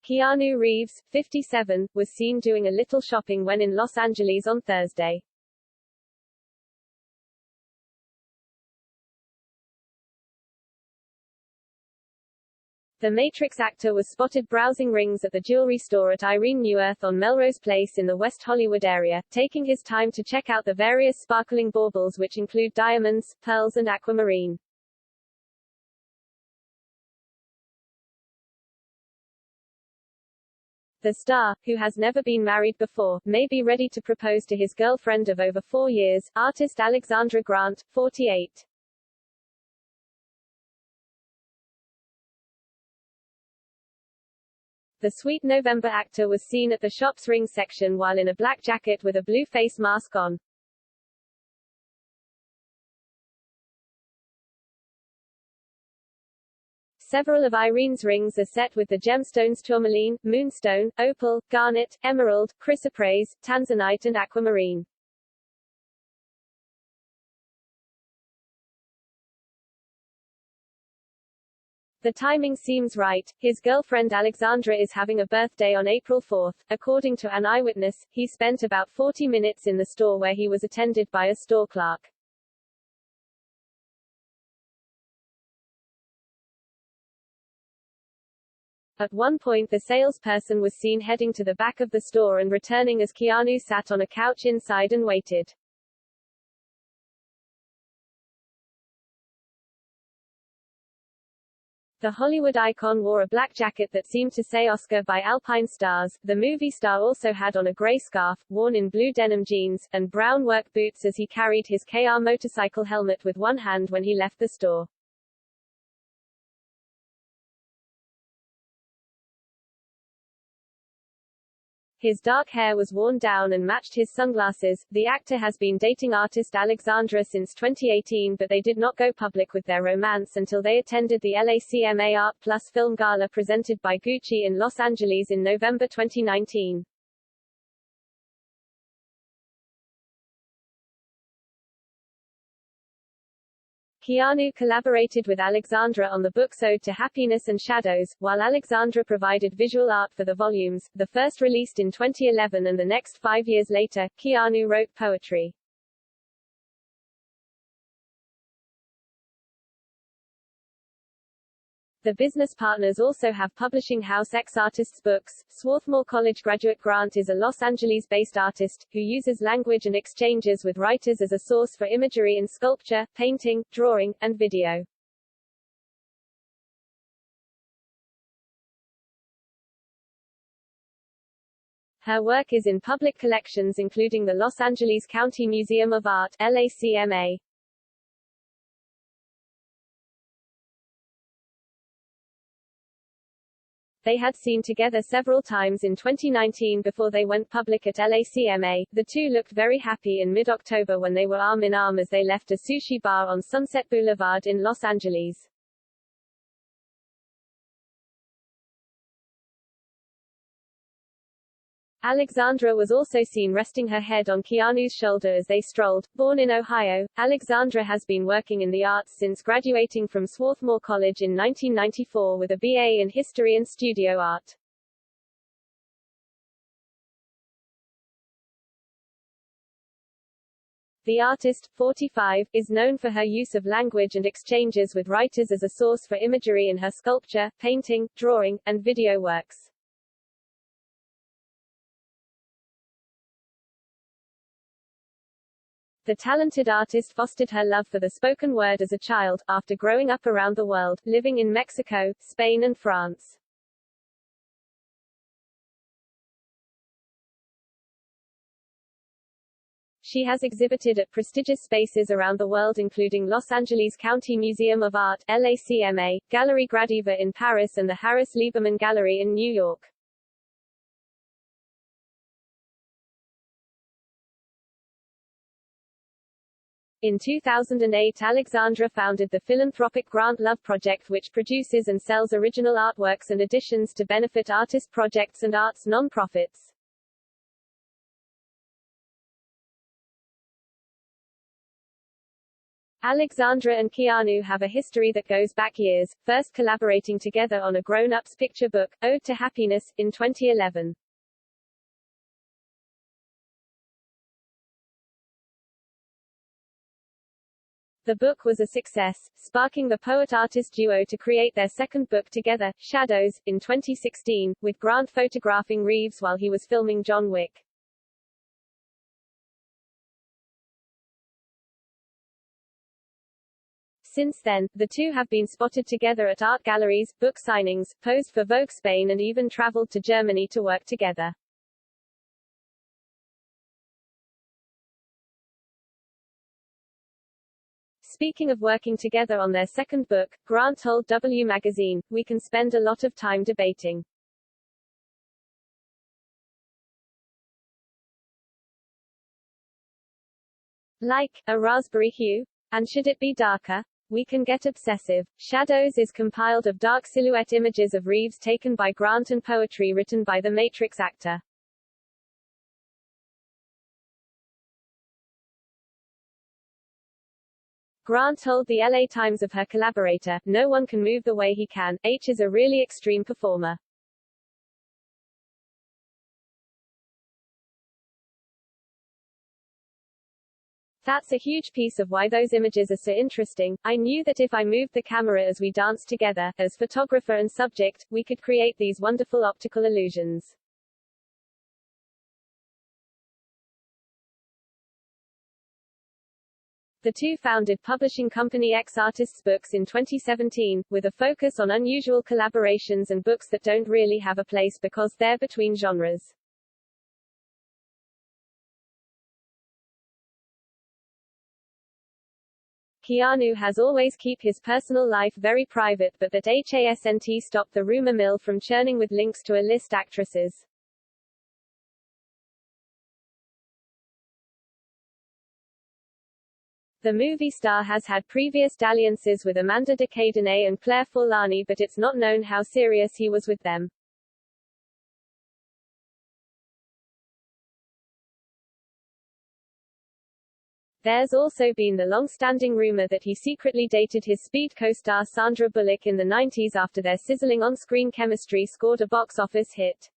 Keanu Reeves, 57, was seen doing a little shopping when in Los Angeles on Thursday. The Matrix actor was spotted browsing rings at the jewelry store at Irene Neuwirth on Melrose Place in the West Hollywood area, taking his time to check out the various sparkling baubles which include diamonds, pearls and aquamarine. The star, who has never been married before, may be ready to propose to his girlfriend of over 4 years, artist Alexandra Grant, 48. The Sweet November actor was seen at the shop's ring section while in a black jacket with a blue face mask on. Several of Irene's rings are set with the gemstones tourmaline, moonstone, opal, garnet, emerald, chrysoprase, tanzanite and aquamarine. The timing seems right. His girlfriend Alexandra is having a birthday on April 4. According to an eyewitness, he spent about 40 minutes in the store where he was attended by a store clerk. At one point the salesperson was seen heading to the back of the store and returning as Keanu sat on a couch inside and waited. The Hollywood icon wore a black jacket that seemed to say Oscar by Alpine Stars. The movie star also had on a gray scarf, worn in blue denim jeans, and brown work boots as he carried his KR motorcycle helmet with one hand when he left the store. His dark hair was worn down and matched his sunglasses. The actor has been dating artist Alexandra since 2018, but they did not go public with their romance until they attended the LACMA Art Plus Film Gala presented by Gucci in Los Angeles in November 2019. Keanu collaborated with Alexandra on the books Ode to Happiness and Shadows, while Alexandra provided visual art for the volumes, the first released in 2011 and the next 5 years later. Keanu wrote poetry. The business partners also have publishing house X Artists Books. Swarthmore College graduate Grant is a Los Angeles-based artist, who uses language and exchanges with writers as a source for imagery in sculpture, painting, drawing, and video. Her work is in public collections including the Los Angeles County Museum of Art, LACMA. They had seen together several times in 2019 before they went public at LACMA. The two looked very happy in mid-October when they were arm in arm as they left a sushi bar on Sunset Boulevard in Los Angeles. Alexandra was also seen resting her head on Keanu's shoulder as they strolled. Born in Ohio, Alexandra has been working in the arts since graduating from Swarthmore College in 1994 with a BA in History and Studio Art. The artist, 45, is known for her use of language and exchanges with writers as a source for imagery in her sculpture, painting, drawing, and video works. The talented artist fostered her love for the spoken word as a child, after growing up around the world, living in Mexico, Spain and France. She has exhibited at prestigious spaces around the world including Los Angeles County Museum of Art, LACMA, Galerie Gradiva in Paris and the Harris Lieberman Gallery in New York. In 2008 Alexandra founded the philanthropic Grant Love Project, which produces and sells original artworks and editions to benefit artist projects and arts non-profits. Alexandra and Keanu have a history that goes back years, first collaborating together on a grown-ups picture book, Ode to Happiness, in 2011. The book was a success, sparking the poet-artist duo to create their second book together, Shadows, in 2016, with Grant photographing Reeves while he was filming John Wick. Since then, the two have been spotted together at art galleries, book signings, posed for Vogue Spain and even traveled to Germany to work together. Speaking of working together on their second book, Grant told W Magazine, "We can spend a lot of time debating. Like, a raspberry hue? And should it be darker? We can get obsessive." Shadows is compiled of dark silhouette images of Reeves taken by Grant and poetry written by the Matrix actor. Grant told the LA Times of her collaborator, "No one can move the way he can. H is a really extreme performer. That's a huge piece of why those images are so interesting. I knew that if I moved the camera as we danced together, as photographer and subject, we could create these wonderful optical illusions." The two founded publishing company X Artists Books in 2017, with a focus on unusual collaborations and books that don't really have a place because they're between genres. Keanu has always kept his personal life very private, but that hasn't stopped the rumor mill from churning with links to A-list actresses. The movie star has had previous dalliances with Amanda de Cadenet and Claire Forlani, but it's not known how serious he was with them. There's also been the long-standing rumor that he secretly dated his Speed co-star Sandra Bullock in the 90s after their sizzling on-screen chemistry scored a box office hit.